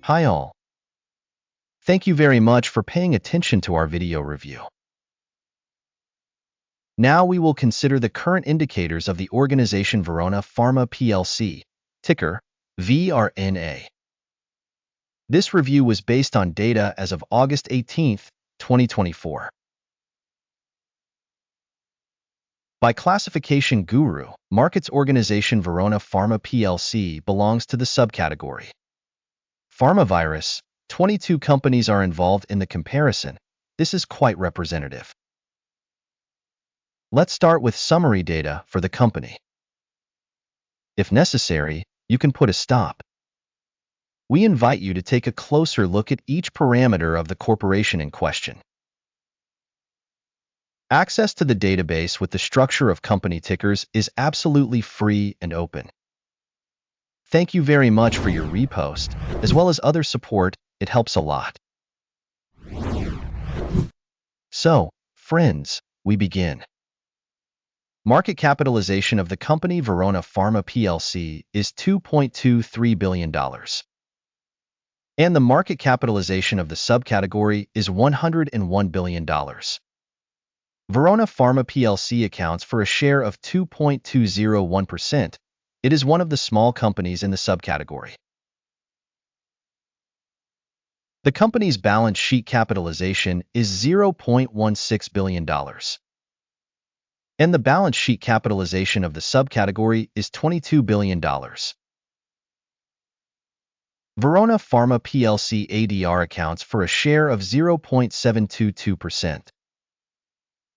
Hi all. Thank you very much for paying attention to our video review. Now we will consider the current indicators of the organization VERONA PHARMA PLC, ticker VRNA. This review was based on data as of August 18, 2024. By classification Guru.Markets organization VERONA PHARMA PLC belongs to the subcategory Pharma virus. 22 companies are involved in the comparison. This is quite representative. Let's start with summary data for the company. If necessary, you can put a stop. We invite you to take a closer look at each parameter of the corporation in question. Access to the database with the structure of company tickers is absolutely free and open. Thank you very much for your repost, as well as other support. It helps a lot. So, friends, we begin. Market capitalization of the company VERONA PHARMA PLC is $2.23 billion. And the market capitalization of the subcategory is $101 billion. VERONA PHARMA PLC accounts for a share of 2.201%. It is one of the small companies in the subcategory. The company's balance sheet capitalization is $0.16 billion. And the balance sheet capitalization of the subcategory is $22 billion. VERONA PHARMA PLC ADR accounts for a share of 0.722%.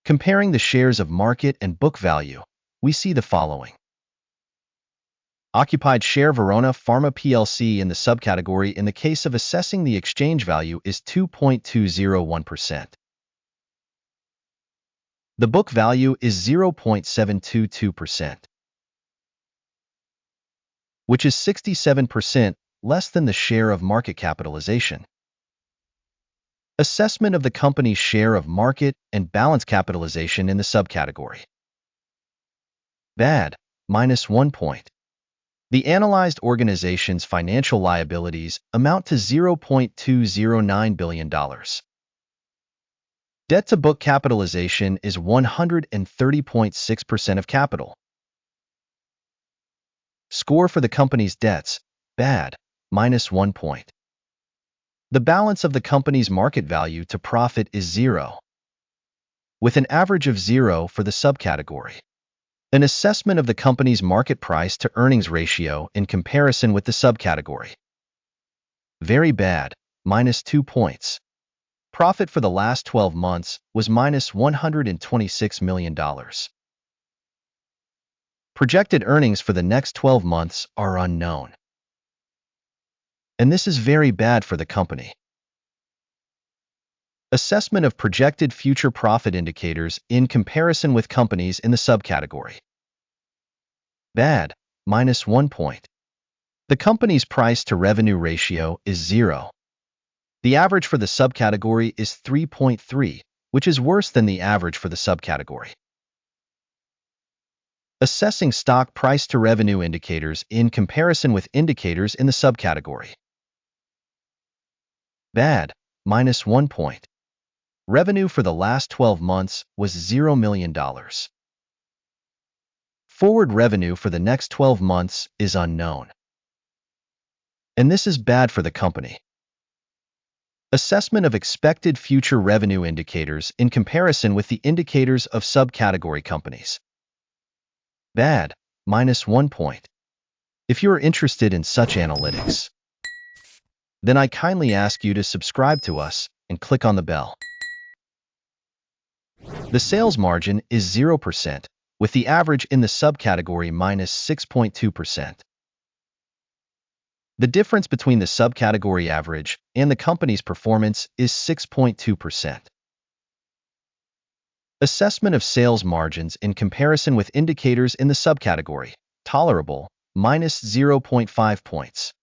Comparing the shares of market and book value, we see the following. Occupied share VERONA PHARMA PLC in the subcategory in the case of assessing the exchange value is 2.201%. The book value is 0.722%, which is 67% less than the share of market capitalization. Assessment of the company's share of market and balance capitalization in the subcategory. Bad, -1 point. The analyzed organization's financial liabilities amount to $0.209 billion. Debt-to-book capitalization is 130.6% of capital. Score for the company's debts, bad, -1 point. The balance of the company's market value to profit is 0, with an average of 0 for the subcategory. An assessment of the company's market price to earnings ratio in comparison with the subcategory. Very bad, -2 points. Profit for the last 12 months was -$126 million. Projected earnings for the next 12 months are unknown. And this is very bad for the company. Assessment of projected future profit indicators in comparison with companies in the subcategory. Bad, -1 point. The company's price-to-revenue ratio is 0. The average for the subcategory is 3.3, which is worse than the average for the subcategory. Assessing stock price-to-revenue indicators in comparison with indicators in the subcategory. Bad, -1 point. Revenue for the last 12 months was $0 million. Forward revenue for the next 12 months is unknown. And this is bad for the company. Assessment of expected future revenue indicators in comparison with the indicators of subcategory companies. Bad, -1 point. If you are interested in such analytics, then I kindly ask you to subscribe to us and click on the bell. The sales margin is 0%, with the average in the subcategory -6.2%. The difference between the subcategory average and the company's performance is 6.2%. Assessment of sales margins in comparison with indicators in the subcategory, tolerable, -0.5 points.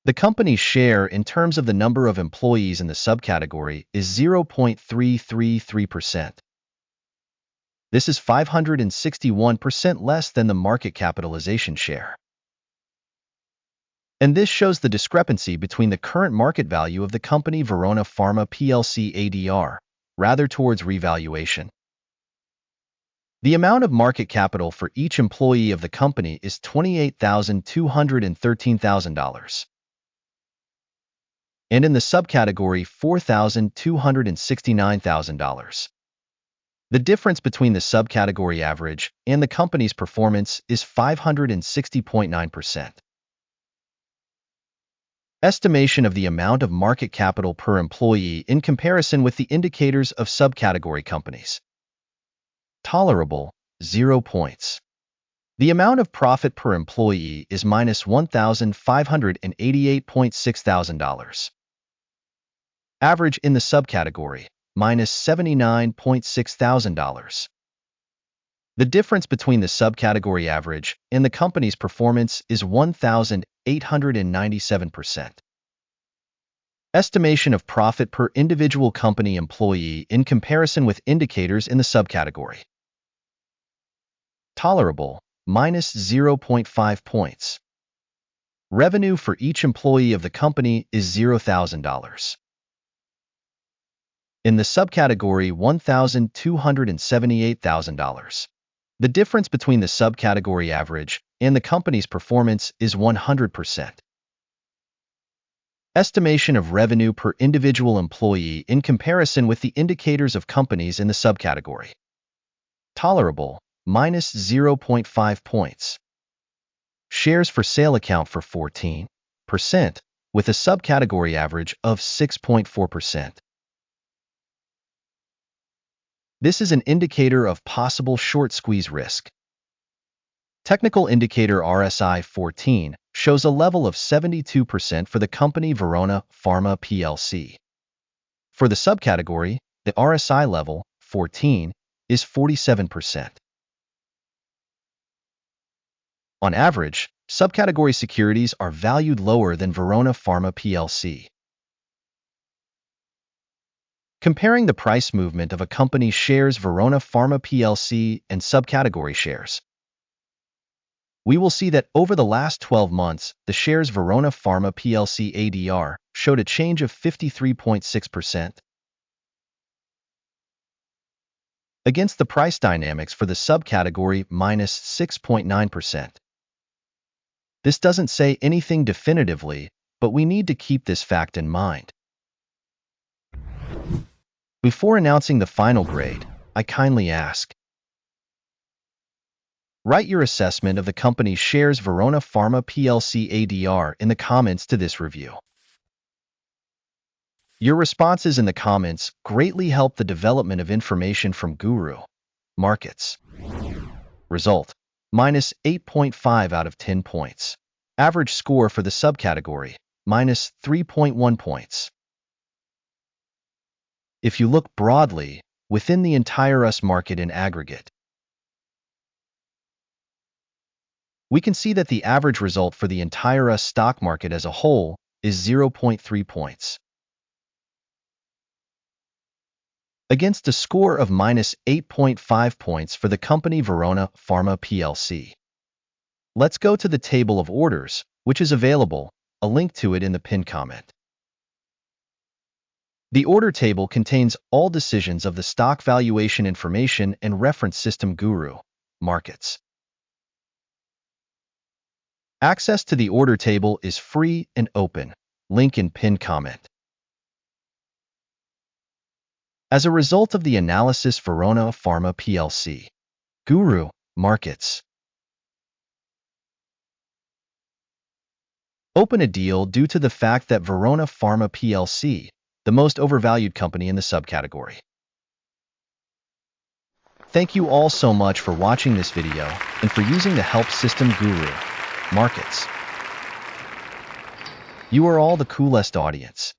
The company's share in terms of the number of employees in the subcategory is 0.333%. This is 561% less than the market capitalization share. And this shows the discrepancy between the current market value of the company VERONA PHARMA PLC ADR, rather towards revaluation. The amount of market capital for each employee of the company is $28,213,000. And in the subcategory $4,269,000. The difference between the subcategory average and the company's performance is 560.9%. Estimation of the amount of market capital per employee in comparison with the indicators of subcategory companies. Tolerable, 0 points. The amount of profit per employee is minus $1,588.6 thousand. Average in the subcategory, minus $79.6 thousand. The difference between the subcategory average and the company's performance is 1,897%. Estimation of profit per individual company employee in comparison with indicators in the subcategory. Tolerable, minus 0.5 points. Revenue for each employee of the company is $0,000. In the subcategory $1,278,000. The difference between the subcategory average and the company's performance is 100%. Estimation of revenue per individual employee in comparison with the indicators of companies in the subcategory. Tolerable, minus 0.5 points. Shares for sale account for 14%, with a subcategory average of 6.4%. This is an indicator of possible short squeeze risk. Technical indicator RSI 14 shows a level of 72% for the company VERONA PHARMA PLC. For the subcategory, the RSI level, 14, is 47%. On average, subcategory securities are valued lower than VERONA PHARMA PLC. Comparing the price movement of a company's shares VERONA PHARMA PLC and subcategory shares. We will see that over the last 12 months, the shares VERONA PHARMA PLC ADR showed a change of 53.6% against the price dynamics for the subcategory minus 6.9%. This doesn't say anything definitively, but we need to keep this fact in mind. Before announcing the final grade, I kindly ask, write your assessment of the company's shares VERONA PHARMA PLC ADR in the comments to this review. Your responses in the comments greatly help the development of information from GURU.Markets. Result, minus 8.5 out of 10 points. Average score for the subcategory, minus 3.1 points. If you look broadly, within the entire US market in aggregate, we can see that the average result for the entire US stock market as a whole is 0.3 points. Against a score of minus 8.5 points for the company VERONA PHARMA PLC. Let's go to the table of orders, which is available, a link to it in the pinned comment. The order table contains all decisions of the stock valuation information and reference System.GURU.Markets. Access to the order table is free and open, link in pinned comment. As a result of the analysis VERONA PHARMA PLC, GURU.Markets. Open a deal due to the fact that VERONA PHARMA PLC, the most overvalued company in the subcategory. Thank you all so much for watching this video and for using the help System.GURU.Markets. You are all the coolest audience.